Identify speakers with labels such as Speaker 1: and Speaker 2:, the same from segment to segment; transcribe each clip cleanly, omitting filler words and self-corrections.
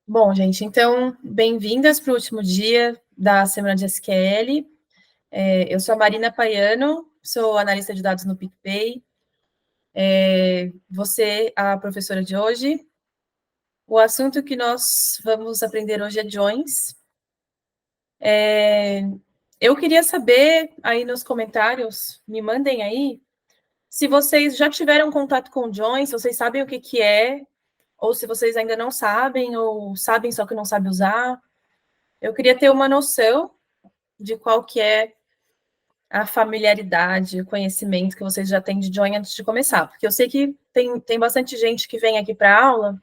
Speaker 1: Bom, gente, então, bem-vindas para o último dia da semana de SQL. Eu sou a Marina Paiano, sou analista de dados no PicPay. Você, a professora de hoje. O assunto que nós vamos aprender hoje é joins. Eu queria saber aí nos comentários, me mandem aí, se vocês já tiveram contato com joins, se vocês sabem o que é, ou se vocês ainda não sabem, ou sabem só que não sabem usar. Eu queria ter uma noção de qual que é a familiaridade, o conhecimento que vocês já têm de Join antes de começar, porque eu sei que tem bastante gente que vem aqui para a aula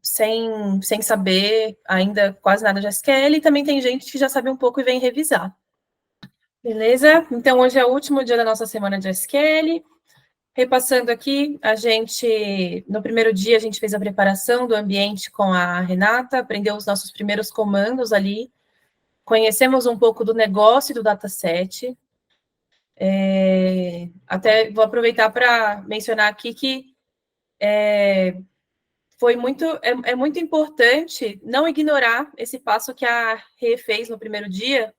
Speaker 1: sem saber ainda quase nada de SQL, e também tem gente que já sabe um pouco e vem revisar. Beleza? Então, hoje é o último dia da nossa semana de SQL. Repassando aqui, no primeiro dia, a gente fez a preparação do ambiente com a Renata, aprendeu os nossos primeiros comandos ali, conhecemos um pouco do negócio e do dataset. Até vou aproveitar para mencionar aqui que é muito importante não ignorar esse passo que a Rê fez no primeiro dia,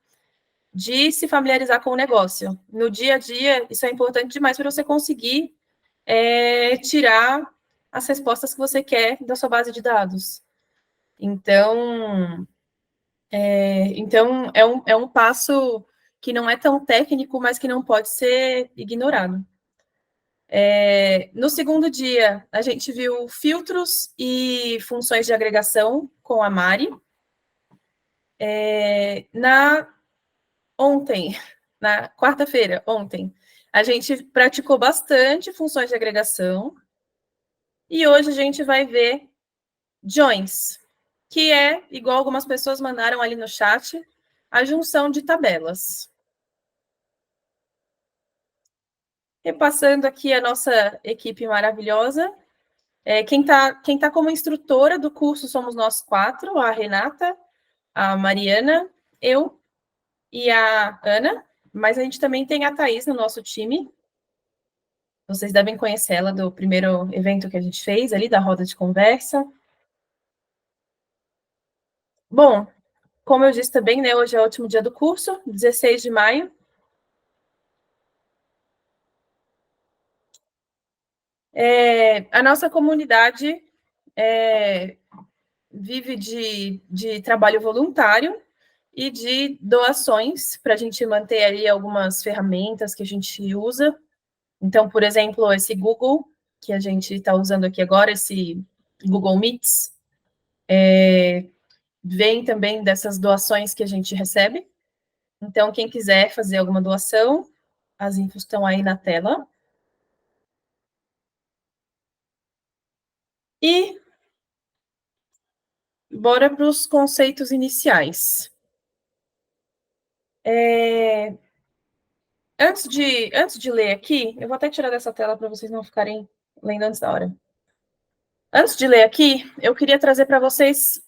Speaker 1: de se familiarizar com o negócio. No dia a dia, isso é importante demais para você conseguir tirar as respostas que você quer da sua base de dados. Então, é um passo que não é tão técnico, mas que não pode ser ignorado. No segundo dia, a gente viu filtros e funções de agregação com a Mari. Na quarta-feira, ontem, a gente praticou bastante funções de agregação. E hoje a gente vai ver joins, que é, igual algumas pessoas mandaram ali no chat, a junção de tabelas. Repassando aqui a nossa equipe maravilhosa. Quem tá como instrutora do curso somos nós quatro, a Renata, a Mariana, eu e a Ana, mas a gente também tem a Thaís no nosso time. Vocês devem conhecê-la do primeiro evento que a gente fez ali, da roda de conversa. Bom, como eu disse também, né, hoje é o último dia do curso, 16 de maio. A nossa comunidade vive de trabalho voluntário e de doações para a gente manter ali algumas ferramentas que a gente usa. Então, por exemplo, esse Google que a gente está usando aqui agora, esse Google Meets, vem também dessas doações que a gente recebe. Então, quem quiser fazer alguma doação, as infos estão aí na tela. E bora para os conceitos iniciais. Antes de ler aqui, eu vou até tirar dessa tela para vocês não ficarem lendo antes da hora. Antes de ler aqui, eu queria trazer para vocês,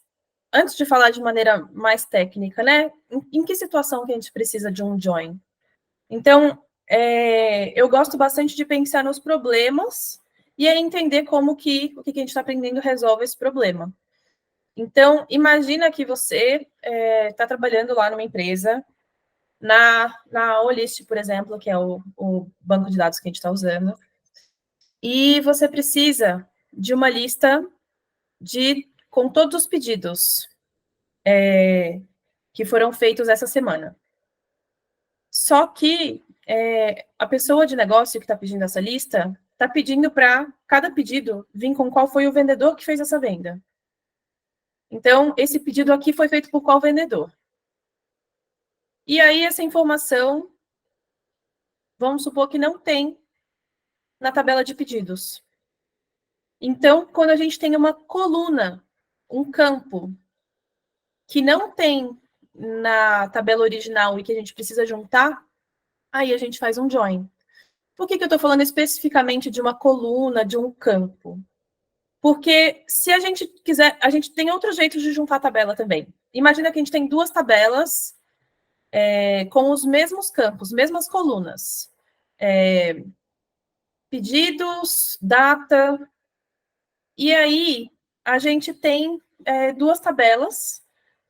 Speaker 1: antes de falar de maneira mais técnica, né? Em que situação que a gente precisa de um join? Então, eu gosto bastante de pensar nos problemas e aí entender como que o que a gente está aprendendo resolve esse problema. Então, imagina que você está trabalhando lá numa empresa, na Olist, por exemplo, que é o banco de dados que a gente está usando, e você precisa de uma lista com todos os pedidos que foram feitos essa semana. Só que a pessoa de negócio que está pedindo essa lista está pedindo para cada pedido vir com qual foi o vendedor que fez essa venda. Então, esse pedido aqui foi feito por qual vendedor? E aí, essa informação, vamos supor que não tem na tabela de pedidos. Então, quando a gente tem uma coluna, um campo, que não tem na tabela original e que a gente precisa juntar, aí a gente faz um join. Por que eu estou falando especificamente de uma coluna, de um campo? Porque se a gente quiser, a gente tem outros jeitos de juntar a tabela também. Imagina que a gente tem duas tabelas com os mesmos campos, mesmas colunas. Pedidos, data. E aí, a gente tem duas tabelas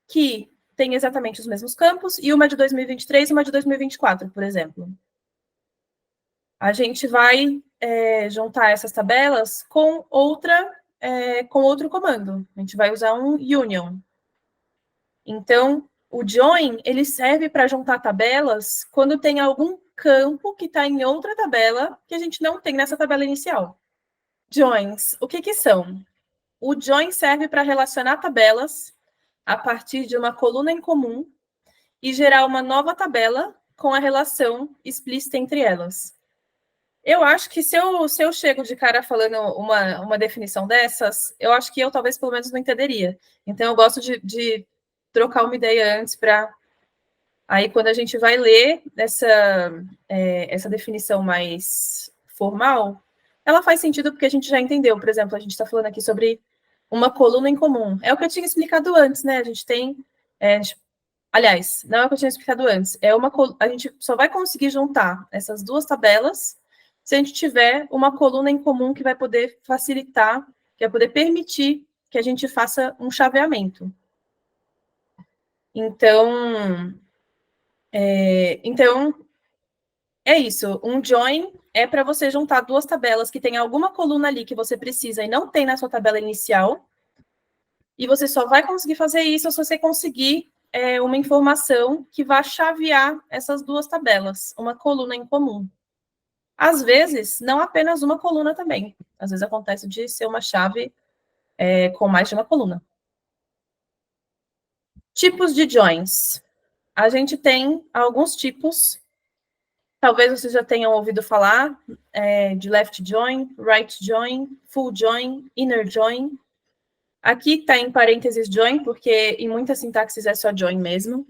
Speaker 1: que têm exatamente os mesmos campos, e uma de 2023 e uma de 2024, por exemplo. A gente vai juntar essas tabelas com outro comando. A gente vai usar um union. Então, o join, ele serve para juntar tabelas quando tem algum campo que está em outra tabela que a gente não tem nessa tabela inicial. Joins, o que são? O join serve para relacionar tabelas a partir de uma coluna em comum e gerar uma nova tabela com a relação explícita entre elas. Eu acho que se eu chego de cara falando uma definição dessas, eu acho que eu talvez pelo menos não entenderia. Então eu gosto de trocar uma ideia antes para... Aí quando a gente vai ler essa definição mais formal, ela faz sentido porque a gente já entendeu. Por exemplo, a gente está falando aqui sobre uma coluna em comum. É o que eu tinha explicado antes, né? A gente tem... aliás, não é o que eu tinha explicado antes. A gente só vai conseguir juntar essas duas tabelas se a gente tiver uma coluna em comum que vai poder facilitar, que vai poder permitir que a gente faça um chaveamento. Então, é isso. Um join é para você juntar duas tabelas que tem alguma coluna ali que você precisa e não tem na sua tabela inicial. E você só vai conseguir fazer isso se você conseguir uma informação que vá chavear essas duas tabelas, uma coluna em comum. Às vezes, não apenas uma coluna também. Às vezes acontece de ser uma chave com mais de uma coluna. Tipos de joins. A gente tem alguns tipos. Talvez vocês já tenham ouvido falar de left join, right join, full join, inner join. Aqui está em parênteses join, porque em muitas sintaxes é só join mesmo.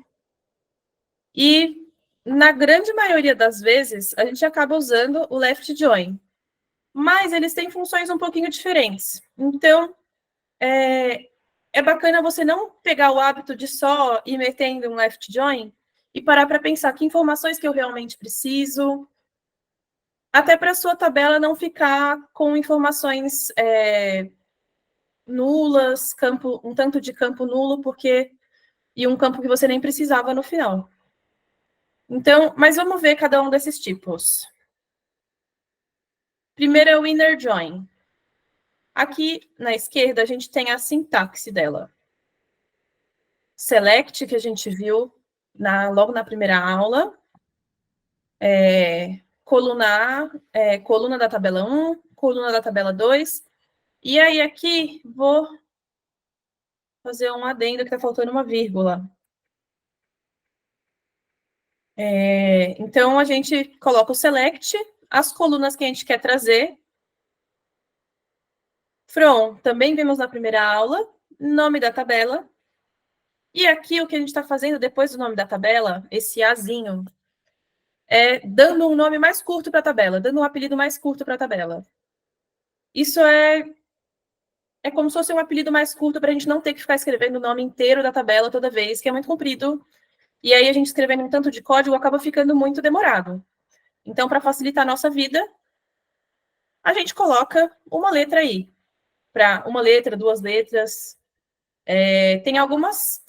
Speaker 1: E, na grande maioria das vezes, a gente acaba usando o left join. Mas eles têm funções um pouquinho diferentes. Então, é bacana você não pegar o hábito de só ir metendo um left join e parar para pensar que informações que eu realmente preciso, até para a sua tabela não ficar com informações nulas, um tanto de campo nulo, e um campo que você nem precisava no final. Então, mas vamos ver cada um desses tipos. Primeiro é o inner join. Aqui na esquerda a gente tem a sintaxe dela. Select, que a gente viu logo na primeira aula. Coluna A, coluna da tabela 1, coluna da tabela 2. E aí aqui vou fazer um adendo que está faltando uma vírgula. Então, a gente coloca o select, as colunas que a gente quer trazer. From, também vimos na primeira aula, nome da tabela. E aqui o que a gente está fazendo depois do nome da tabela, esse Azinho, dando um nome mais curto para a tabela, dando um apelido mais curto para a tabela. Isso é como se fosse um apelido mais curto para a gente não ter que ficar escrevendo o nome inteiro da tabela toda vez, que é muito comprido. E aí a gente escrevendo um tanto de código acaba ficando muito demorado. Então, para facilitar a nossa vida, a gente coloca uma letra aí. Para uma letra, duas letras. Tem algumas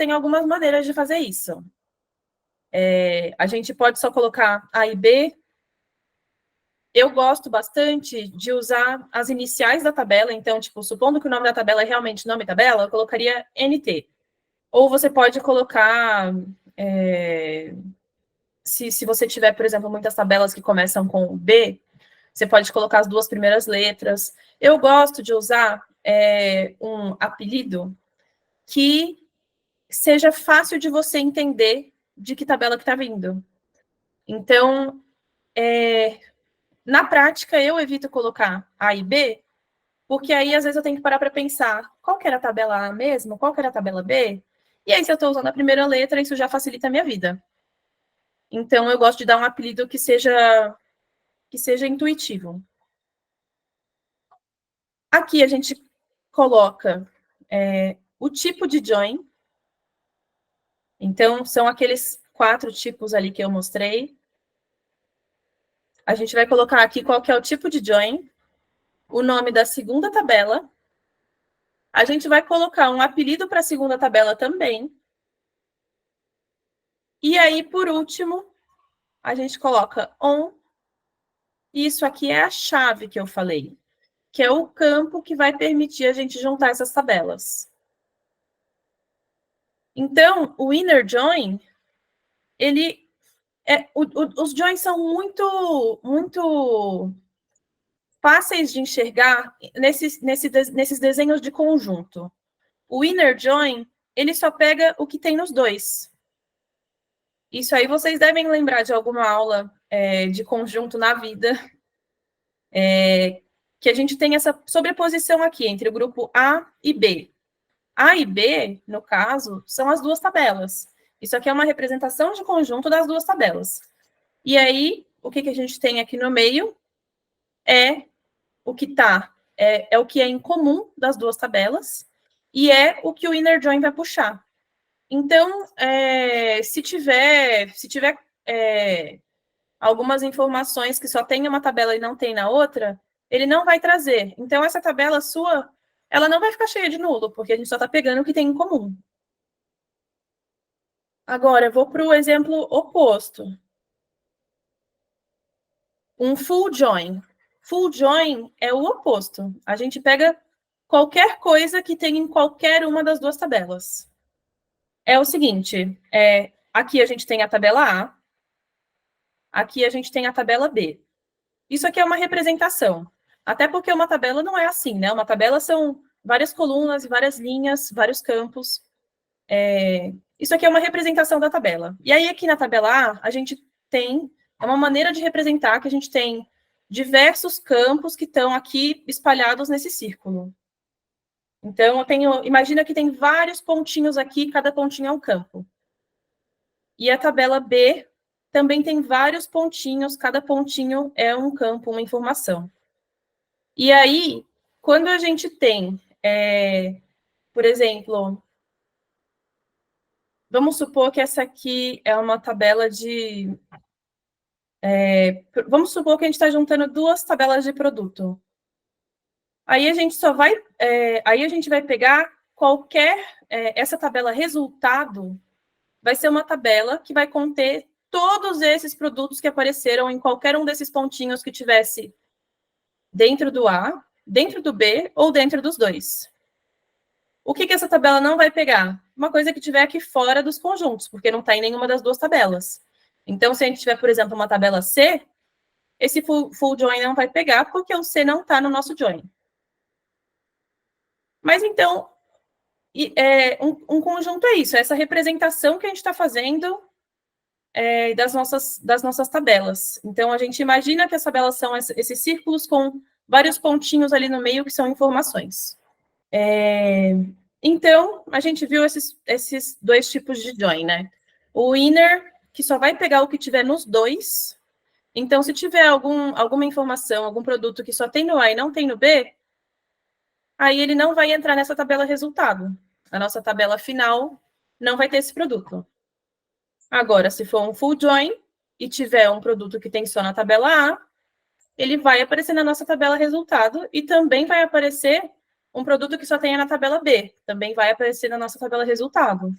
Speaker 1: maneiras de fazer isso. A gente pode só colocar A e B. Eu gosto bastante de usar as iniciais da tabela. Então, tipo, supondo que o nome da tabela é realmente nome tabela, eu colocaria NT. Ou você pode colocar... se você tiver, por exemplo, muitas tabelas que começam com B, você pode colocar as duas primeiras letras. Eu gosto de usar um apelido que seja fácil de você entender de que tabela que está vindo. Então, na prática, eu evito colocar A e B, porque aí, às vezes, eu tenho que parar para pensar qual que era a tabela A mesmo, qual que era a tabela B, e aí, se eu estou usando a primeira letra, isso já facilita a minha vida. Então, eu gosto de dar um apelido que seja intuitivo. Aqui, a gente coloca o tipo de join. Então, são aqueles 4 tipos ali que eu mostrei. A gente vai colocar aqui qual que é o tipo de join, o nome da segunda tabela A gente vai colocar um apelido para a segunda tabela também. E aí, por último, a gente coloca on. Isso aqui é a chave que eu falei, que é o campo que vai permitir a gente juntar essas tabelas. Então, o inner join, ele os joins são muito fáceis de enxergar nesses desenhos de conjunto. O inner join, ele só pega o que tem nos dois. Isso aí vocês devem lembrar de alguma aula de conjunto na vida, que a gente tem essa sobreposição aqui entre o grupo A e B. A e B, no caso, são as duas tabelas. Isso aqui é uma representação de conjunto das duas tabelas. E aí, o que a gente tem aqui no meio é o que é o que é em comum das duas tabelas e é o que o inner join vai puxar. Então, se tiver algumas informações que só tem uma tabela e não tem na outra, ele não vai trazer. Então, essa tabela sua, ela não vai ficar cheia de nulo, porque a gente só está pegando o que tem em comum. Agora, eu vou para o exemplo oposto. Um full join. Full join é o oposto. A gente pega qualquer coisa que tem em qualquer uma das duas tabelas. É o seguinte, aqui a gente tem a tabela A, aqui a gente tem a tabela B. Isso aqui é uma representação. Até porque uma tabela não é assim, né? Uma tabela são várias colunas, várias linhas, vários campos. Isso aqui é uma representação da tabela. E aí, aqui na tabela A, a gente tem uma maneira de representar que a gente tem diversos campos que estão aqui espalhados nesse círculo. Então, imagina que tem vários pontinhos aqui, cada pontinho é um campo. E a tabela B também tem vários pontinhos, cada pontinho é um campo, uma informação. E aí, quando a gente tem, por exemplo, vamos supor que essa aqui é uma tabela de... vamos supor que a gente está juntando duas tabelas de produto. Aí a gente só vai... aí a gente vai pegar essa tabela resultado vai ser uma tabela que vai conter todos esses produtos que apareceram em qualquer um desses pontinhos que tivesse dentro do A, dentro do B ou dentro dos dois. O que essa tabela não vai pegar? Uma coisa que tiver aqui fora dos conjuntos, porque não está em nenhuma das duas tabelas. Então, se a gente tiver, por exemplo, uma tabela C, esse full join não vai pegar, porque o C não está no nosso join. Mas, então, um conjunto é isso, essa representação que a gente está fazendo das nossas tabelas. Então, a gente imagina que as tabelas são esses círculos com vários pontinhos ali no meio que são informações. Então, a gente viu esses dois tipos de join, né? O inner, que só vai pegar o que tiver nos dois. Então, se tiver alguma informação, algum produto que só tem no A e não tem no B, aí ele não vai entrar nessa tabela resultado. A nossa tabela final não vai ter esse produto. Agora, se for um full join e tiver um produto que tem só na tabela A, ele vai aparecer na nossa tabela resultado e também vai aparecer um produto que só tenha na tabela B, também vai aparecer na nossa tabela resultado.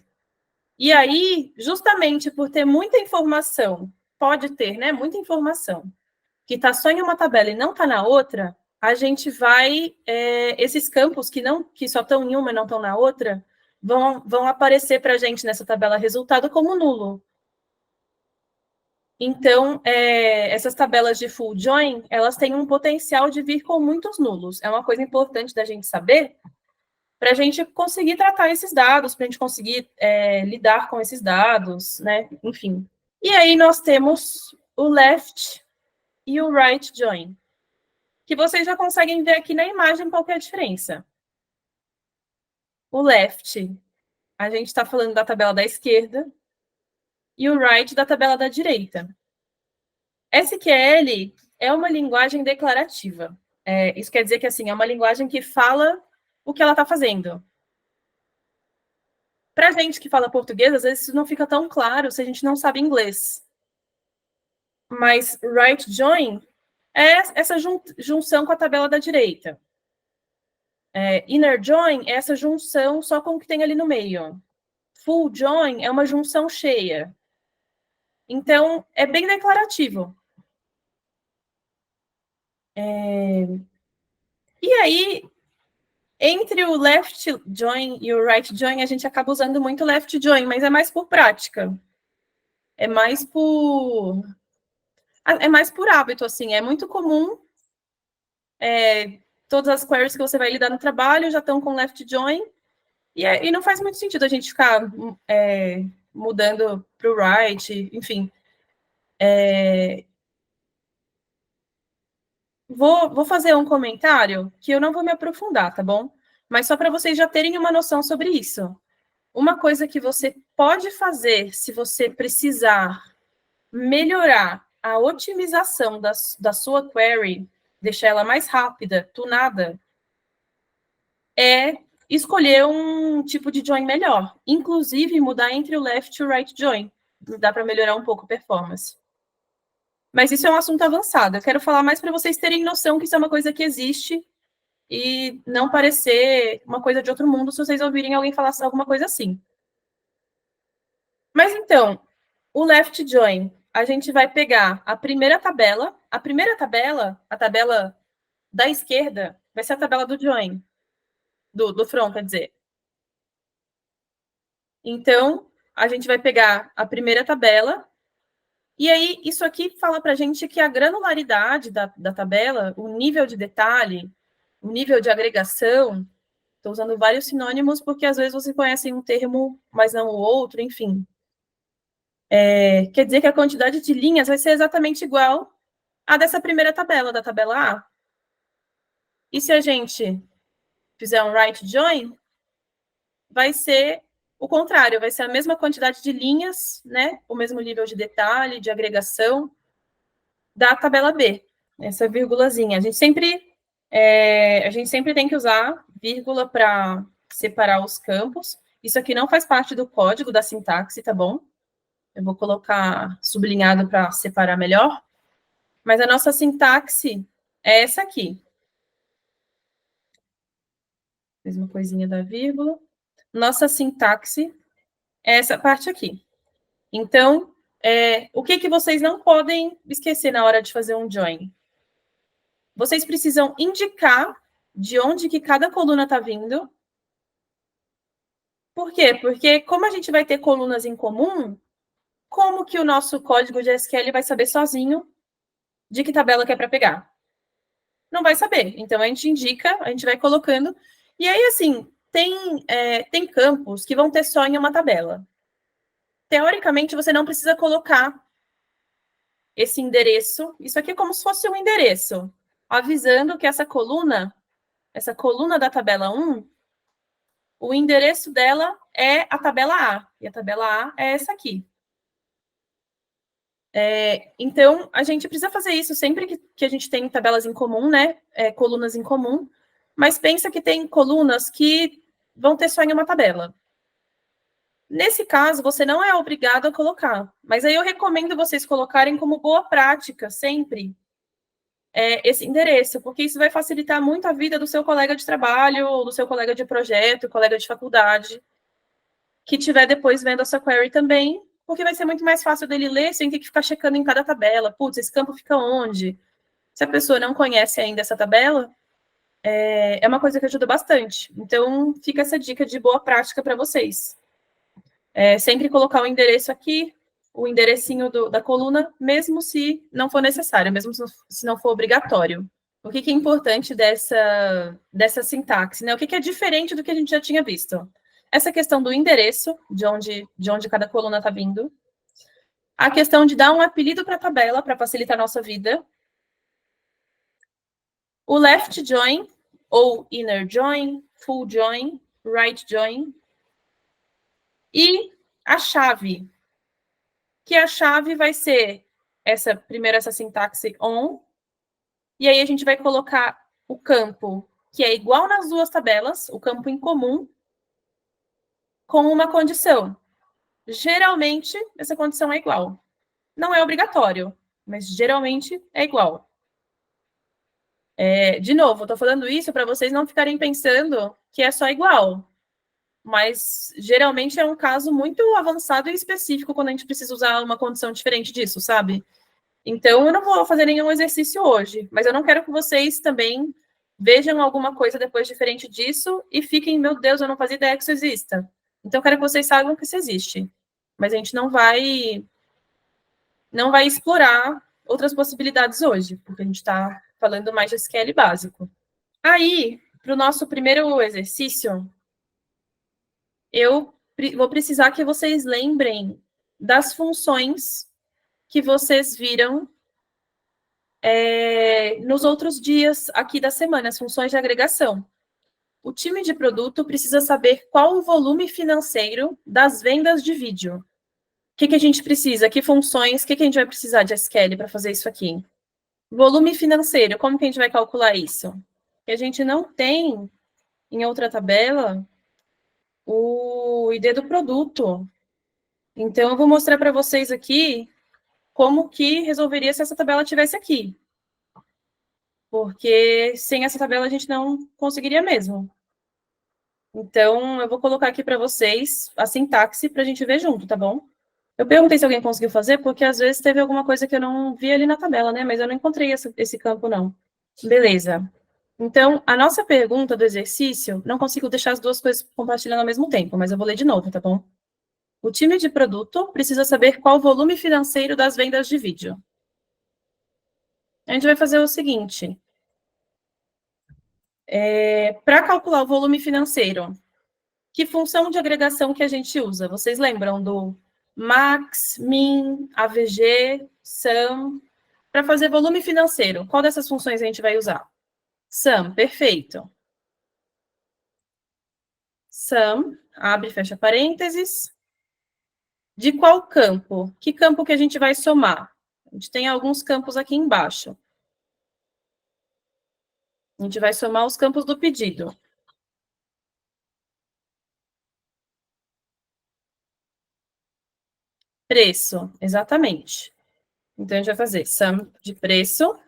Speaker 1: E aí, justamente por ter muita informação, pode ter, né, muita informação, que está só em uma tabela e não está na outra, a gente vai, esses campos que só estão em uma e não estão na outra, vão aparecer para a gente nessa tabela resultado como nulo. Então, essas tabelas de full join, elas têm um potencial de vir com muitos nulos. É uma coisa importante da gente saber para a gente conseguir tratar esses dados, para a gente conseguir lidar com esses dados, né? Enfim. E aí nós temos o left e o right join, que vocês já conseguem ver aqui na imagem qual que é a diferença. O left, a gente está falando da tabela da esquerda, e o right da tabela da direita. SQL é uma linguagem declarativa. Isso quer dizer que assim, é uma linguagem que fala o que ela está fazendo. Para a gente que fala português, às vezes isso não fica tão claro se a gente não sabe inglês. Mas right join é essa junção com a tabela da direita. Inner join é essa junção só com o que tem ali no meio. Full join é uma junção cheia. Então, é bem declarativo. E aí, entre o left join e o right join, a gente acaba usando muito left join, mas é mais por prática. É mais por hábito, assim. É muito comum. Todas as queries que você vai lidar no trabalho já estão com left join. E não faz muito sentido a gente ficar mudando para o right, enfim. Vou fazer um comentário que eu não vou me aprofundar, tá bom? Mas só para vocês já terem uma noção sobre isso. Uma coisa que você pode fazer se você precisar melhorar a otimização da sua query, deixar ela mais rápida, tunada, é escolher um tipo de join melhor. Inclusive, mudar entre o left e o right join. Dá para melhorar um pouco a performance. Mas isso é um assunto avançado. Eu quero falar mais para vocês terem noção que isso é uma coisa que existe e não parecer uma coisa de outro mundo se vocês ouvirem alguém falar alguma coisa assim. Mas então, o left join, a gente vai pegar a primeira tabela. A tabela da esquerda, vai ser a tabela do join, do front, quer dizer. Então, a gente vai pegar a primeira tabela, e aí isso aqui fala para a gente que a granularidade da tabela, o nível de detalhe, o nível de agregação, estou usando vários sinônimos porque às vezes você conhece um termo, mas não o outro, enfim. Quer dizer que a quantidade de linhas vai ser exatamente igual à dessa primeira tabela, da tabela A. E se a gente fizer um right join, vai ser o contrário, vai ser a mesma quantidade de linhas, né? O mesmo nível de detalhe, de agregação da tabela B, essa vírgulazinha. A gente sempre tem que usar vírgula para separar os campos. Isso aqui não faz parte do código da sintaxe, tá bom? Eu vou colocar sublinhado para separar melhor. Mas a nossa sintaxe é essa aqui. Mesma coisinha da vírgula. Nossa sintaxe é essa parte aqui. Então, o que vocês não podem esquecer na hora de fazer um join? Vocês precisam indicar de onde que cada coluna está vindo. Por quê? Porque como a gente vai ter colunas em comum, como que o nosso código de SQL vai saber sozinho de que tabela que é para pegar? Não vai saber. Então, a gente indica, a gente vai colocando. E aí, assim, tem campos que vão ter só em uma tabela. Teoricamente, você não precisa colocar esse endereço. Isso aqui é como se fosse um endereço, avisando que essa coluna da tabela 1, o endereço dela é a tabela A. E a tabela A é essa aqui. Então, a gente precisa fazer isso sempre que a gente tem tabelas em comum, né? Colunas em comum. Mas pensa que tem colunas que vão ter só em uma tabela. Nesse caso, você não é obrigado a colocar. Mas aí eu recomendo vocês colocarem como boa prática, sempre, esse endereço, porque isso vai facilitar muito a vida do seu colega de trabalho, do seu colega de projeto, colega de faculdade, que estiver depois vendo a sua query também, porque vai ser muito mais fácil dele ler sem ter que ficar checando em cada tabela. Putz, esse campo fica onde? Se a pessoa não conhece ainda essa tabela, é uma coisa que ajuda bastante. Então, fica essa dica de boa prática para vocês. Sempre colocar o endereço aqui, o enderecinho da coluna, mesmo se não for necessário, mesmo se não for obrigatório. O que é importante dessa sintaxe, né? O que é diferente do que a gente já tinha visto? Essa questão do endereço, de onde cada coluna está vindo. A questão de dar um apelido para a tabela, para facilitar a nossa vida. O left join, ou inner join, full join, right join. E a chave, que a chave vai ser essa sintaxe on, e aí a gente vai colocar o campo que é igual nas duas tabelas, o campo em comum, com uma condição. Geralmente, essa condição é igual. Não é obrigatório, mas geralmente é igual. De novo, estou falando isso para vocês não ficarem pensando que é só igual. Mas geralmente é um caso muito avançado e específico quando a gente precisa usar uma condição diferente disso, sabe? Então, eu não vou fazer nenhum exercício hoje, mas eu não quero que vocês também vejam alguma coisa depois diferente disso e fiquem, meu Deus, eu não fazia ideia que isso exista. Então, eu quero que vocês saibam que isso existe. Mas a gente não vai explorar outras possibilidades hoje, porque a gente está falando mais de SQL básico. Aí, para o nosso primeiro exercício, eu vou precisar que vocês lembrem das funções que vocês viram nos outros dias aqui da semana, as funções de agregação. O time de produto precisa saber qual o volume financeiro das vendas de vídeo. O que a gente precisa? Que funções? O que a gente vai precisar de SQL para fazer isso aqui? Volume financeiro, como que a gente vai calcular isso? Que a gente não tem em outra tabela o ID do produto. Então, eu vou mostrar para vocês aqui como que resolveria se essa tabela tivesse aqui. Porque sem essa tabela a gente não conseguiria mesmo. Então, eu vou colocar aqui para vocês a sintaxe para a gente ver junto, tá bom? Eu perguntei se alguém conseguiu fazer, porque às vezes teve alguma coisa que eu não vi ali na tabela, né? Mas eu não encontrei esse campo, não. Beleza. Então, a nossa pergunta do exercício, não consigo deixar as duas coisas compartilhando ao mesmo tempo, mas eu vou ler de novo, tá bom? O time de produto precisa saber qual o volume financeiro das vendas de vídeo. A gente vai fazer o seguinte. Para calcular o volume financeiro, que função de agregação que a gente usa? Vocês lembram do max, min, avg, sum? Para fazer volume financeiro, qual dessas funções a gente vai usar? Sum, perfeito. Sum, abre e fecha parênteses. De qual campo? Que campo que a gente vai somar? A gente tem alguns campos aqui embaixo. A gente vai somar os campos do pedido. Preço, exatamente. Então, a gente vai fazer sum de preço.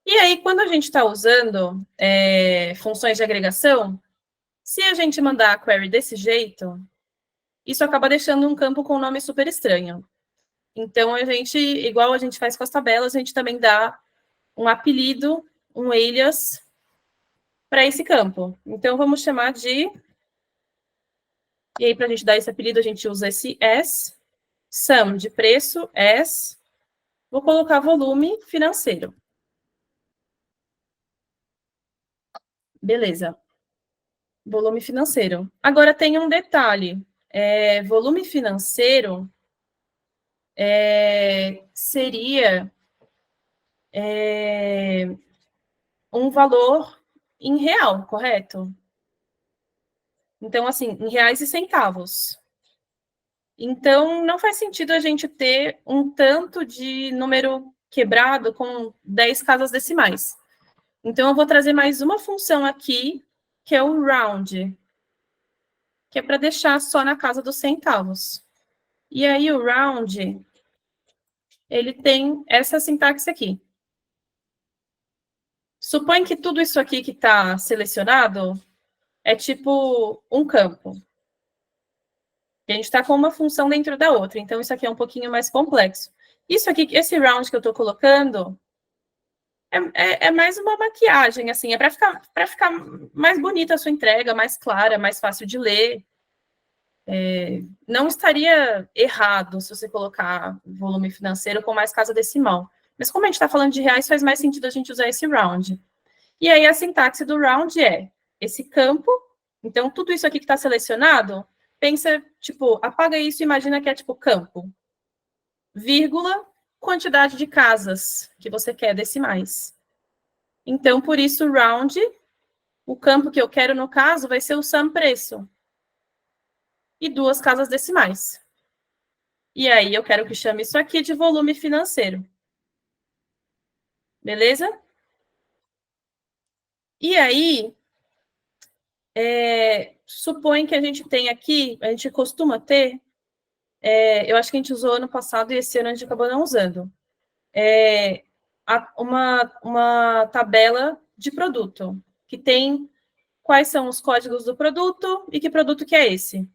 Speaker 1: E aí, quando a gente está usando funções de agregação, se a gente mandar a query desse jeito, isso acaba deixando um campo com um nome super estranho. Então, a gente, igual a gente faz com as tabelas, a gente também dá um apelido, um alias, para esse campo. Então, vamos chamar de... E aí, para a gente dar esse apelido, a gente usa esse S, sum de preço, S, vou colocar volume financeiro. Beleza. Volume financeiro. Agora, tem um detalhe. Volume financeiro seria um valor em real, correto? Então, assim, em reais e centavos. Então, não faz sentido a gente ter um tanto de número quebrado com 10 casas decimais. Então, eu vou trazer mais uma função aqui, que é o round, que é para deixar só na casa dos centavos. E aí, o round, ele tem essa sintaxe aqui. Supõe que tudo isso aqui que está selecionado é tipo um campo. E a gente está com uma função dentro da outra, então isso aqui é um pouquinho mais complexo. Isso aqui, esse round que eu estou colocando, é mais uma maquiagem, assim, é para ficar mais bonita a sua entrega, mais clara, mais fácil de ler. Não estaria errado se você colocar volume financeiro com mais casa decimal. Mas como a gente está falando de reais, faz mais sentido a gente usar esse round. E aí a sintaxe do round é esse campo. Então, tudo isso aqui que está selecionado, pensa, tipo, apaga isso e imagina que é tipo campo. Vírgula, quantidade de casas que você quer decimais. Então, por isso, round, o campo que eu quero, no caso, vai ser o sum preço. E 2 casas decimais. E aí, eu quero que chame isso aqui de volume financeiro. Beleza? E aí, supõe que a gente tem aqui, a gente costuma ter, eu acho que a gente usou ano passado e esse ano a gente acabou não usando, uma tabela de produto, que tem quais são os códigos do produto e que produto que é esse.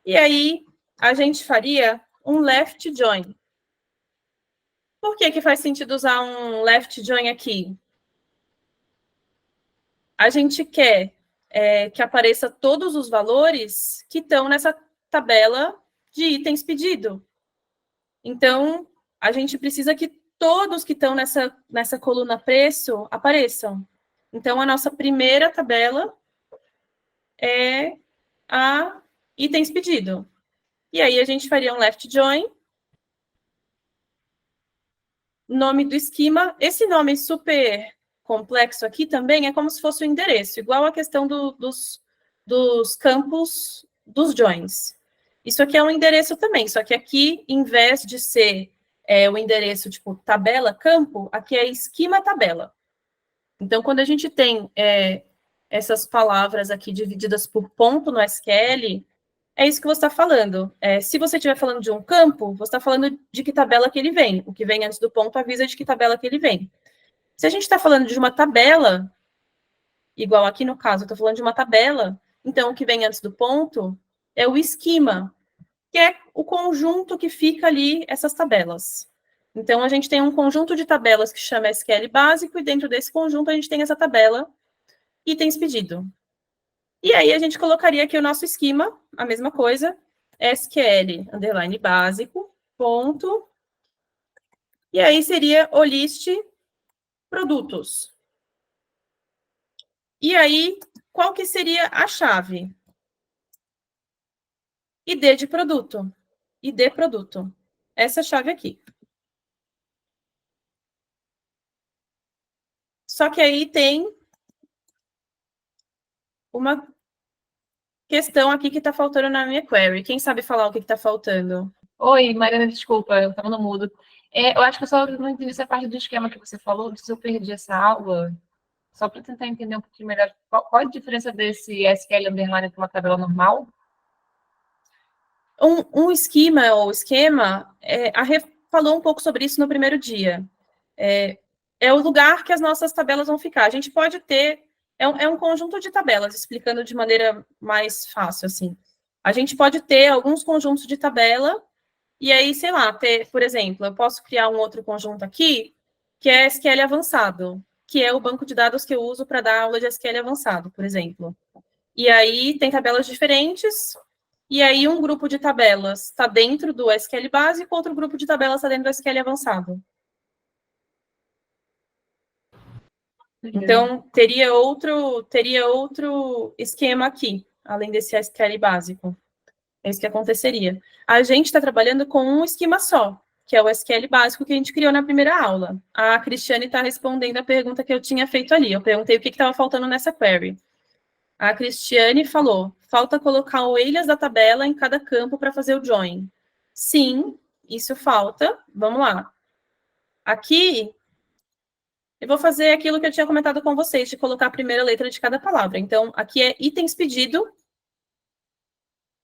Speaker 1: E aí, a gente faria um left join. Por que que faz sentido usar um left join aqui? A gente quer que apareça todos os valores que estão nessa tabela de itens pedido. Então, a gente precisa que todos que estão nessa coluna preço apareçam. Então, a nossa primeira tabela é a itens pedido. E aí, a gente faria um left join. Nome do esquema. Esse nome super complexo aqui também é como se fosse o endereço, igual a questão dos campos dos joins. Isso aqui é um endereço também, só que aqui, em vez de ser o endereço tipo tabela, campo, aqui é esquema tabela. Então, quando a gente tem essas palavras aqui divididas por ponto no SQL, é isso que você está falando. Se você estiver falando de um campo, você está falando de que tabela que ele vem. O que vem antes do ponto avisa de que tabela que ele vem. Se a gente está falando de uma tabela, igual aqui no caso, eu estou falando de uma tabela, então o que vem antes do ponto é o esquema, que é o conjunto que fica ali, essas tabelas. Então, a gente tem um conjunto de tabelas que chama SQL básico, e dentro desse conjunto a gente tem essa tabela itens pedido. E aí, a gente colocaria aqui o nosso esquema, a mesma coisa, SQL, underline básico, ponto, e aí seria o list produtos. E aí, qual que seria a chave? ID de produto. ID produto. Essa chave aqui. Só que aí tem uma questão aqui que está faltando na minha query. Quem sabe falar o que está faltando?
Speaker 2: Oi, Mariana, desculpa, eu estava no mudo. Eu acho que eu só não entendi essa parte do esquema que você falou, se eu perdi essa aula, só para tentar entender um pouquinho melhor, qual a diferença desse SQL underline para uma tabela normal?
Speaker 1: Um esquema ou esquema, a Rê falou um pouco sobre isso no primeiro dia. É o lugar que as nossas tabelas vão ficar. A gente pode ter... É um conjunto de tabelas, explicando de maneira mais fácil, assim. A gente pode ter alguns conjuntos de tabela, e aí, sei lá, por exemplo, eu posso criar um outro conjunto aqui, que é SQL avançado, que é o banco de dados que eu uso para dar aula de SQL avançado, por exemplo. E aí tem tabelas diferentes, e aí um grupo de tabelas está dentro do SQL básico, outro grupo de tabelas está dentro do SQL avançado. Então, teria outro esquema aqui, além desse SQL básico. É isso que aconteceria. A gente está trabalhando com um esquema só, que é o SQL básico que a gente criou na primeira aula. A Cristiane está respondendo a pergunta que eu tinha feito ali. Eu perguntei o que estava faltando nessa query. A Cristiane falou, falta colocar o alias da tabela em cada campo para fazer o join. Sim, isso falta. Vamos lá. Aqui, eu vou fazer aquilo que eu tinha comentado com vocês, de colocar a primeira letra de cada palavra. Então, aqui é itens pedido.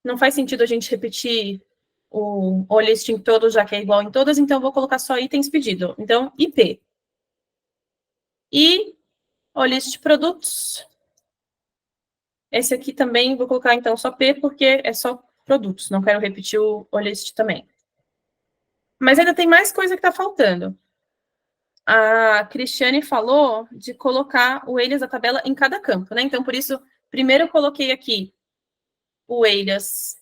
Speaker 1: Não faz sentido a gente repetir o list em todos, já que é igual em todas, então eu vou colocar só itens pedido. Então, IP. E o list produtos. Esse aqui também vou colocar, então, só P, porque é só produtos. Não quero repetir o list também. Mas ainda tem mais coisa que está faltando. A Cristiane falou de colocar o alias da tabela em cada campo, né? Então, por isso, primeiro eu coloquei aqui o alias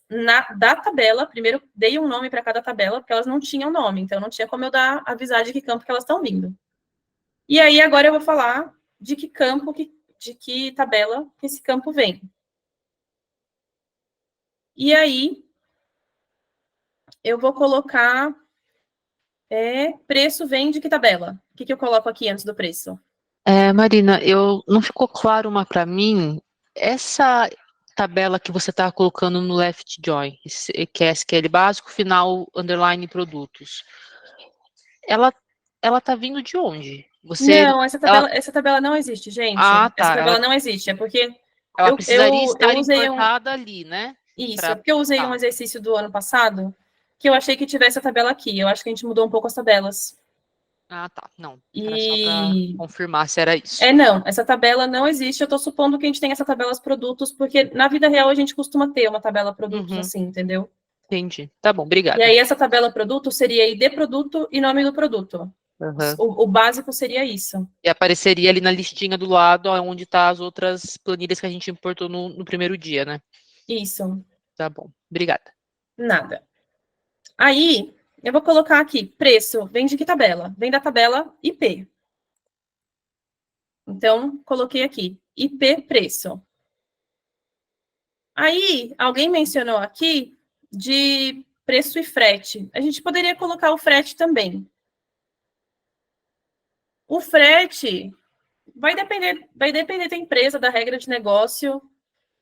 Speaker 1: da tabela. Primeiro, dei um nome para cada tabela, porque elas não tinham nome. Então, não tinha como eu avisar de que campo que elas estão vindo. E aí, agora eu vou falar de que campo, de que tabela que esse campo vem. E aí, eu vou colocar preço vem de que tabela? O que eu coloco aqui antes do preço?
Speaker 3: Marina, não ficou claro para mim essa tabela que você está colocando no left join, que é SQL básico, final, underline, produtos. Ela está vindo de onde?
Speaker 1: Não, essa tabela não existe, gente.
Speaker 3: Ah, tá.
Speaker 1: Essa tabela não existe, é porque
Speaker 3: ela precisaria estar
Speaker 1: usei
Speaker 3: importada ali, né?
Speaker 1: Isso, é porque eu usei um exercício do ano passado que eu achei que tivesse a tabela aqui. Eu acho que a gente mudou um pouco as tabelas.
Speaker 3: Ah, tá. Não.
Speaker 1: E...
Speaker 3: Era só para confirmar se era isso.
Speaker 1: Não, essa tabela não existe. Eu estou supondo que a gente tem essa tabela produtos, porque na vida real a gente costuma ter uma tabela produtos assim, entendeu?
Speaker 3: Entendi. Tá bom,
Speaker 1: E
Speaker 3: obrigada.
Speaker 1: aí essa tabela produto seria ID produto e nome do produto.
Speaker 3: Uhum.
Speaker 1: O básico seria isso.
Speaker 3: E apareceria ali na listinha do lado, onde tá as outras planilhas que a gente importou no primeiro dia, né?
Speaker 1: Isso.
Speaker 3: Tá bom, obrigada.
Speaker 1: Nada. Aí, eu vou colocar aqui, preço, vem de que tabela? Vem da tabela IP. Então, coloquei aqui, IP preço. Aí, alguém mencionou aqui de preço e frete. A gente poderia colocar o frete também. O frete vai depender da empresa, da regra de negócio,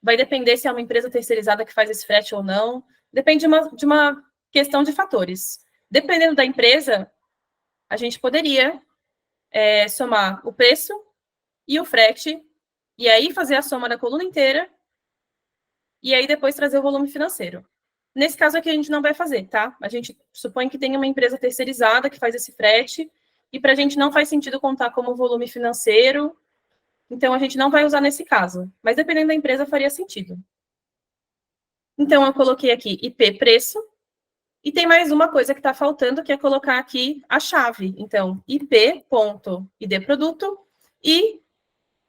Speaker 1: vai depender se é uma empresa terceirizada que faz esse frete ou não. Depende de uma questão de fatores. Dependendo da empresa, a gente poderia somar o preço e o frete, e aí fazer a soma da coluna inteira, e aí depois trazer o volume financeiro. Nesse caso aqui a gente não vai fazer, tá? A gente supõe que tem uma empresa terceirizada que faz esse frete, e para a gente não faz sentido contar como volume financeiro, então a gente não vai usar nesse caso. Mas dependendo da empresa faria sentido. Então eu coloquei aqui IP preço, e tem mais uma coisa que está faltando, que é colocar aqui a chave. Então, IP.id produto e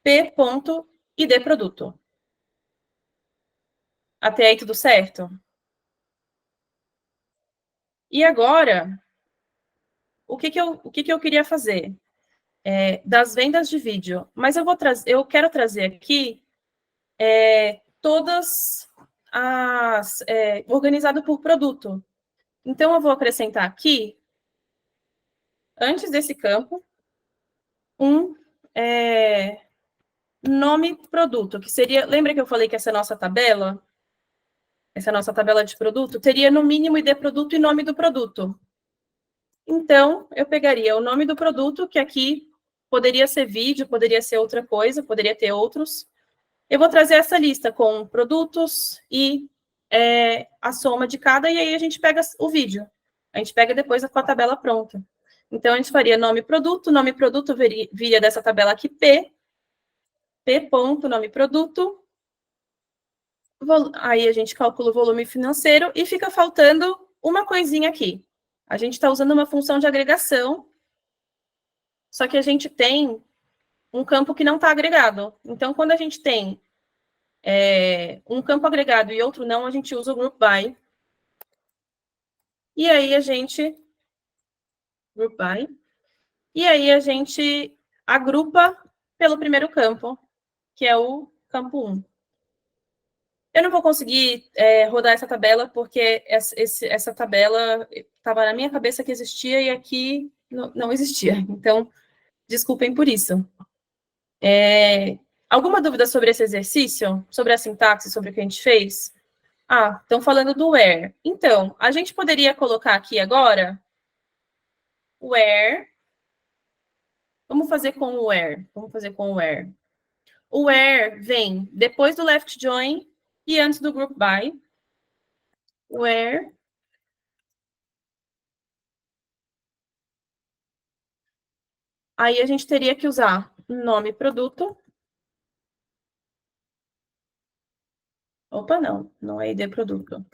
Speaker 1: P.id produto. Até aí tudo certo? E agora, o que que eu queria fazer? Das vendas de vídeo. Mas eu quero trazer aqui todas as... organizado por produto. Então, eu vou acrescentar aqui, antes desse campo, um nome produto, que seria... Lembra que eu falei que essa nossa tabela de produto, teria no mínimo ID produto e nome do produto. Então, eu pegaria o nome do produto, que aqui poderia ser vídeo, poderia ser outra coisa, poderia ter outros. Eu vou trazer essa lista com produtos e a soma de cada, e aí a gente pega o vídeo. A gente pega depois com a tabela pronta. Então, a gente faria nome produto viria dessa tabela aqui, P nome produto. Aí a gente calcula o volume financeiro e fica faltando uma coisinha aqui. A gente está usando uma função de agregação, só que a gente tem um campo que não está agregado. Então, quando a gente tem um campo agregado e outro não, a gente usa o group by. E aí a gente... Group by. E aí a gente agrupa pelo primeiro campo, que é o campo 1. Eu não vou conseguir rodar essa tabela, porque essa tabela estava na minha cabeça que existia e aqui não existia. Então, desculpem por isso. Alguma dúvida sobre esse exercício? Sobre a sintaxe, sobre o que a gente fez? Ah, estão falando do where. Então, a gente poderia colocar aqui agora where. Vamos fazer com o where. O where vem depois do left join e antes do group by. Where aí a gente teria que usar nome produto. Opa, não é ID produto.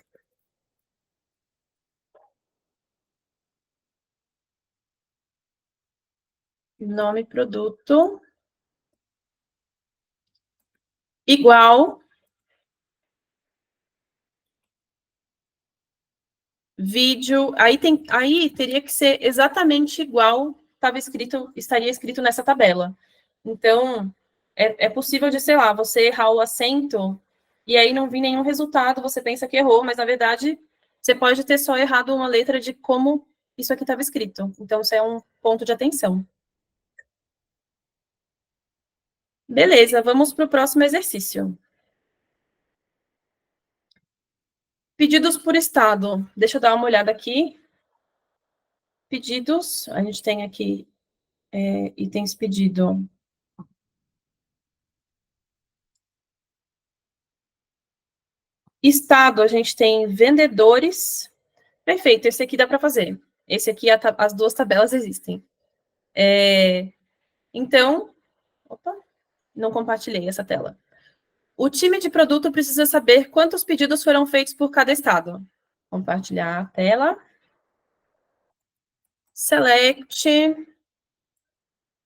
Speaker 1: Nome produto igual vídeo. Aí teria que ser exatamente igual estaria escrito nessa tabela. Então, é possível de, sei lá, você errar o acento e aí não vir nenhum resultado, você pensa que errou, mas na verdade você pode ter só errado uma letra de como isso aqui estava escrito. Então, isso é um ponto de atenção. Beleza, vamos para o próximo exercício. Pedidos por estado. Deixa eu dar uma olhada aqui. Pedidos, a gente tem aqui itens pedido. Estado, a gente tem vendedores. Perfeito, esse aqui dá para fazer. Esse aqui, as duas tabelas existem. Então, opa, não compartilhei essa tela. O time de produto precisa saber quantos pedidos foram feitos por cada estado. Compartilhar a tela. Select.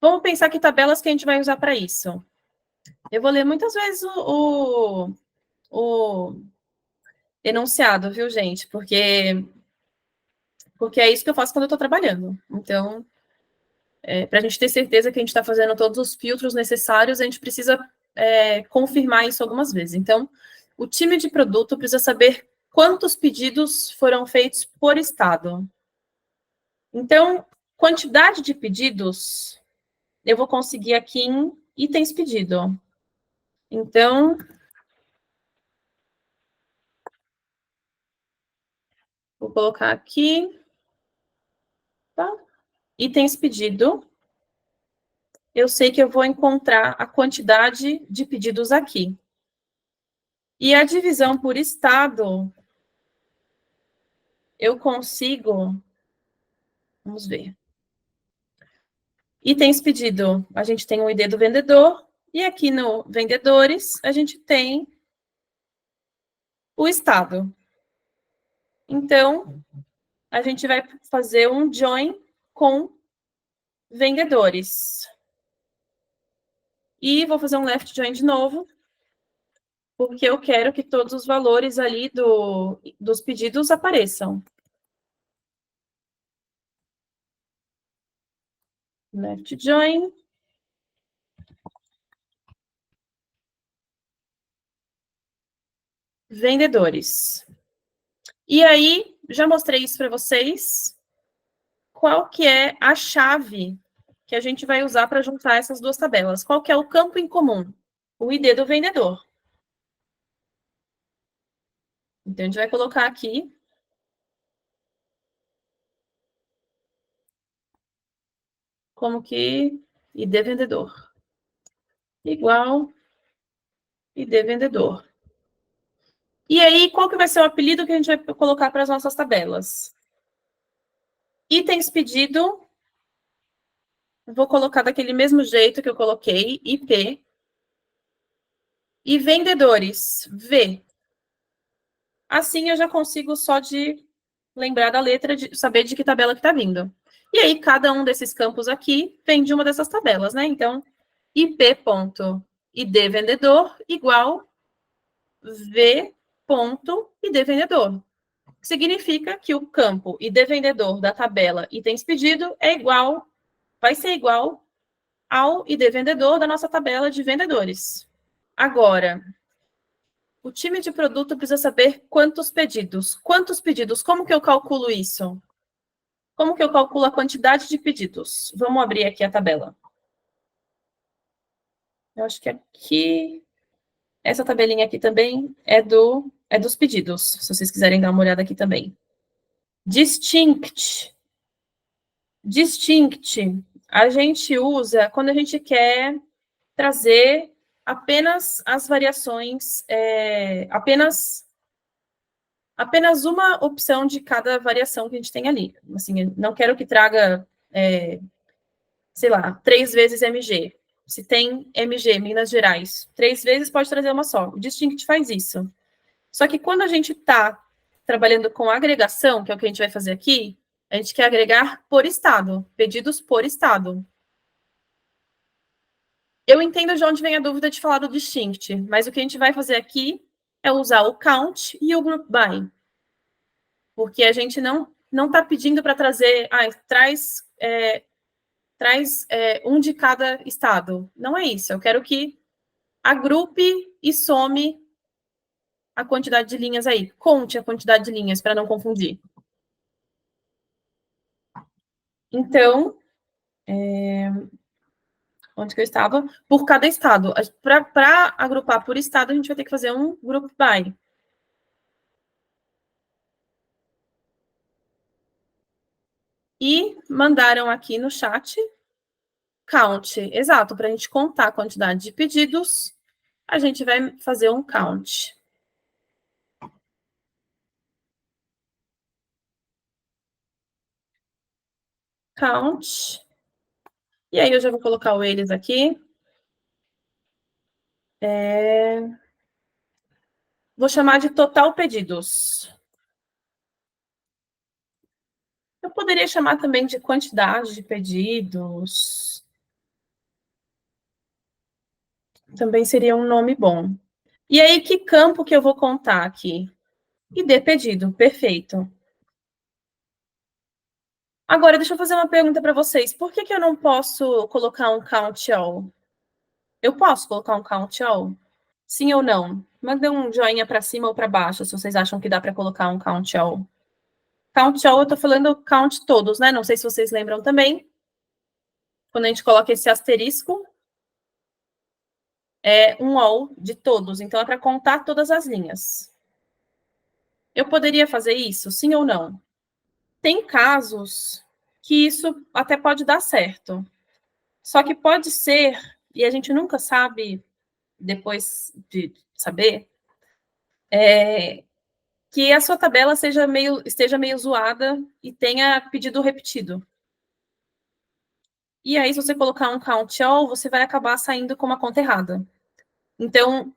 Speaker 1: Vamos pensar que tabelas que a gente vai usar para isso. Eu vou ler muitas vezes o enunciado, viu, gente? Porque é isso que eu faço quando eu estou trabalhando. Então, para a gente ter certeza que a gente está fazendo todos os filtros necessários, a gente precisa confirmar isso algumas vezes. Então, o time de produto precisa saber quantos pedidos foram feitos por estado. Então, quantidade de pedidos, eu vou conseguir aqui em itens pedido. Então, vou colocar aqui, tá? Itens pedido. Eu sei que eu vou encontrar a quantidade de pedidos aqui. E a divisão por estado, eu consigo... Vamos ver. Itens pedido, a gente tem o ID do vendedor, e aqui no vendedores, a gente tem o estado. Então, a gente vai fazer um join com vendedores. E vou fazer um left join de novo, porque eu quero que todos os valores ali dos pedidos apareçam. Left join. Vendedores. E aí, já mostrei isso para vocês. Qual que é a chave que a gente vai usar para juntar essas duas tabelas? Qual que é o campo em comum? O ID do vendedor. Então, a gente vai colocar aqui. Como que ID vendedor. Igual ID vendedor. E aí, qual que vai ser o apelido que a gente vai colocar para as nossas tabelas? Itens pedido. Vou colocar daquele mesmo jeito que eu coloquei, IP. E vendedores, V. Assim eu já consigo só de lembrar da letra, de saber de que tabela que está vindo. E aí, cada um desses campos aqui vem de uma dessas tabelas, né? Então, IP.id vendedor igual V.id vendedor. Significa que o campo ID vendedor da tabela itens pedido vai ser igual ao ID vendedor da nossa tabela de vendedores. Agora, o time de produto precisa saber quantos pedidos. Quantos pedidos? Como que eu calculo isso? Como que eu calculo a quantidade de pedidos? Vamos abrir aqui a tabela. Eu acho que aqui... Essa tabelinha aqui também é dos pedidos, se vocês quiserem dar uma olhada aqui também. Distinct. Distinct. A gente usa quando a gente quer trazer apenas as variações, apenas uma opção de cada variação que a gente tem ali. Assim, não quero que traga, sei lá, 3 vezes MG. Se tem MG, Minas Gerais, 3 vezes pode trazer uma só. O Distinct faz isso. Só que quando a gente está trabalhando com agregação, que é o que a gente vai fazer aqui, a gente quer agregar por estado, pedidos por estado. Eu entendo de onde vem a dúvida de falar do distinct, mas o que a gente vai fazer aqui é usar o count e o group by. Porque a gente não está pedindo para trazer, traz um de cada estado. Não é isso. Eu quero que agrupe e some a quantidade de linhas aí. Conte a quantidade de linhas, para não confundir. Então, onde que eu estava? Por cada estado. Para agrupar por estado, a gente vai ter que fazer um group by. E mandaram aqui no chat count. Exato, para a gente contar a quantidade de pedidos, a gente vai fazer um count. Count E aí eu já vou colocar o eles aqui. Vou chamar de total pedidos. Eu poderia chamar também de quantidade de pedidos. Também seria um nome bom. E aí, que campo que eu vou contar aqui? ID pedido, perfeito. Agora, deixa eu fazer uma pergunta para vocês. Por que eu não posso colocar um count all? Eu posso colocar um count all? Sim ou não? Manda um joinha para cima ou para baixo, se vocês acham que dá para colocar um count all. Count all, eu estou falando count todos, né? Não sei se vocês lembram também. Quando a gente coloca esse asterisco, é um all de todos. Então, é para contar todas as linhas. Eu poderia fazer isso? Sim ou não? Tem casos que isso até pode dar certo. Só que pode ser, e a gente nunca sabe depois de saber, que a sua tabela esteja meio zoada e tenha pedido repetido. E aí, se você colocar um count all, você vai acabar saindo com uma conta errada. Então,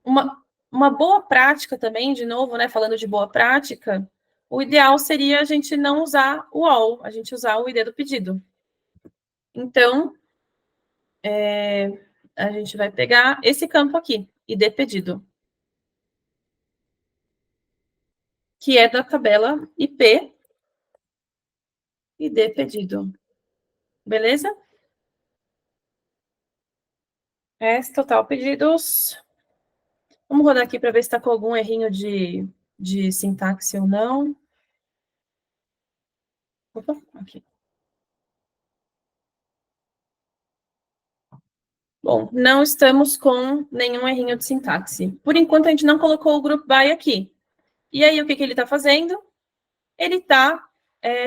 Speaker 1: uma boa prática também, de novo, né, falando de boa prática, o ideal seria a gente não usar o all, a gente usar o ID do pedido. Então, a gente vai pegar esse campo aqui, ID pedido, que é da tabela IP, ID pedido. Beleza? Total pedidos. Vamos rodar aqui para ver se está com algum errinho de sintaxe ou não. Opa, aqui. Bom, não estamos com nenhum errinho de sintaxe. Por enquanto, a gente não colocou o group by aqui. E aí, o que ele está fazendo? Ele está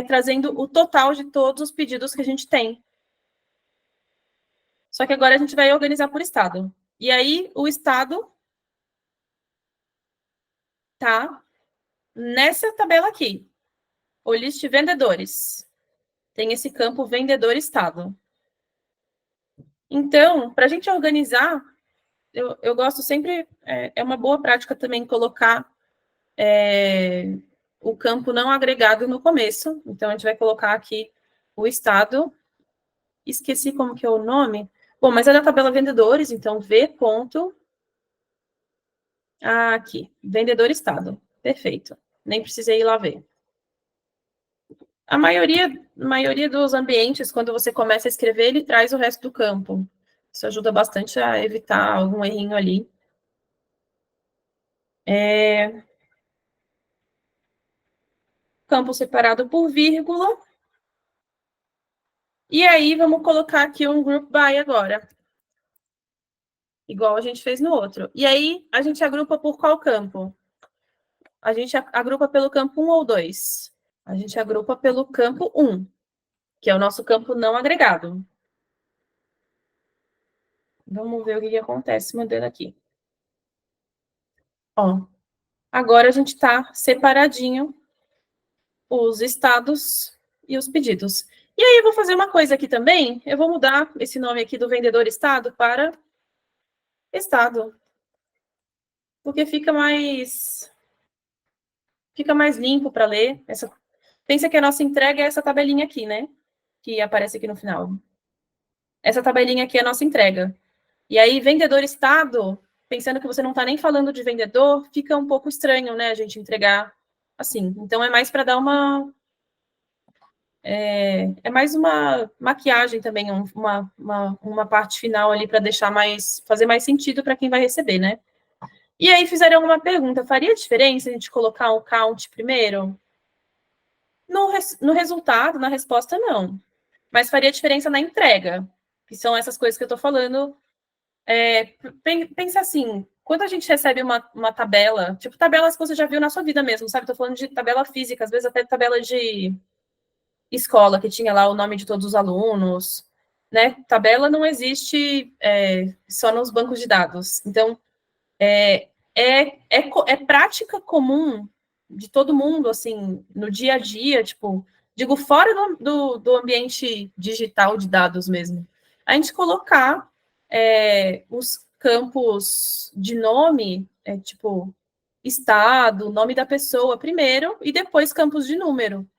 Speaker 1: trazendo o total de todos os pedidos que a gente tem. Só que agora a gente vai organizar por estado. E aí, o estado tá nessa tabela aqui. O list vendedores. Tem esse campo vendedor estado. Então, para a gente organizar, eu gosto sempre, é uma boa prática também colocar o campo não agregado no começo. Então, a gente vai colocar aqui o estado. Esqueci como que é o nome. Bom, mas é da tabela vendedores, então V ponto. Aqui, vendedor estado. Perfeito. Nem precisei ir lá ver. A maioria dos ambientes, quando você começa a escrever, ele traz o resto do campo. Isso ajuda bastante a evitar algum errinho ali. Campo separado por vírgula. E aí, vamos colocar aqui um group by agora. Igual a gente fez no outro. E aí, a gente agrupa por qual campo? A gente agrupa pelo campo 1 ou 2? A gente agrupa pelo campo 1, que é o nosso campo não agregado. Vamos ver o que acontece mandando aqui. Ó, agora a gente está separadinho os estados e os pedidos. E aí eu vou fazer uma coisa aqui também. Eu vou mudar esse nome aqui do vendedor estado para estado. Porque fica mais limpo para ler. Pensa que a nossa entrega é essa tabelinha aqui, né? Que aparece aqui no final. Essa tabelinha aqui é a nossa entrega. E aí, vendedor estado, pensando que você não está nem falando de vendedor, fica um pouco estranho, né? A gente entregar assim. Então, é mais para dar uma... É mais uma maquiagem também, uma parte final ali para deixar fazer mais sentido para quem vai receber, né? E aí fizeram uma pergunta, faria diferença a gente colocar um count primeiro? No resultado, na resposta, não. Mas faria diferença na entrega, que são essas coisas que eu estou falando. Pensa assim, quando a gente recebe uma tabela, tipo tabelas que você já viu na sua vida mesmo, sabe? Estou falando de tabela física, às vezes até tabela de escola, que tinha lá o nome de todos os alunos, né? Tabela não existe só nos bancos de dados. Então, é prática comum de todo mundo, assim, no dia a dia, tipo, digo, fora do ambiente digital de dados mesmo, a gente colocar os campos de nome, tipo, estado, nome da pessoa primeiro, e depois campos de número.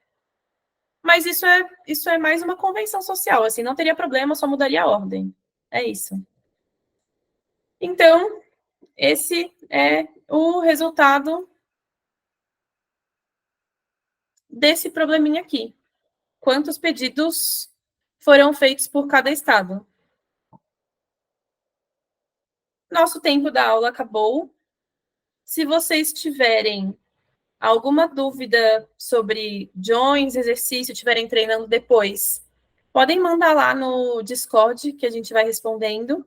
Speaker 1: Mas isso é mais uma convenção social, assim, não teria problema, só mudaria a ordem. É isso. Então, esse é o resultado desse probleminha aqui. Quantos pedidos foram feitos por cada estado? Nosso tempo da aula acabou. Se vocês tiverem alguma dúvida sobre joins, exercício, estiverem treinando depois, podem mandar lá no Discord, que a gente vai respondendo.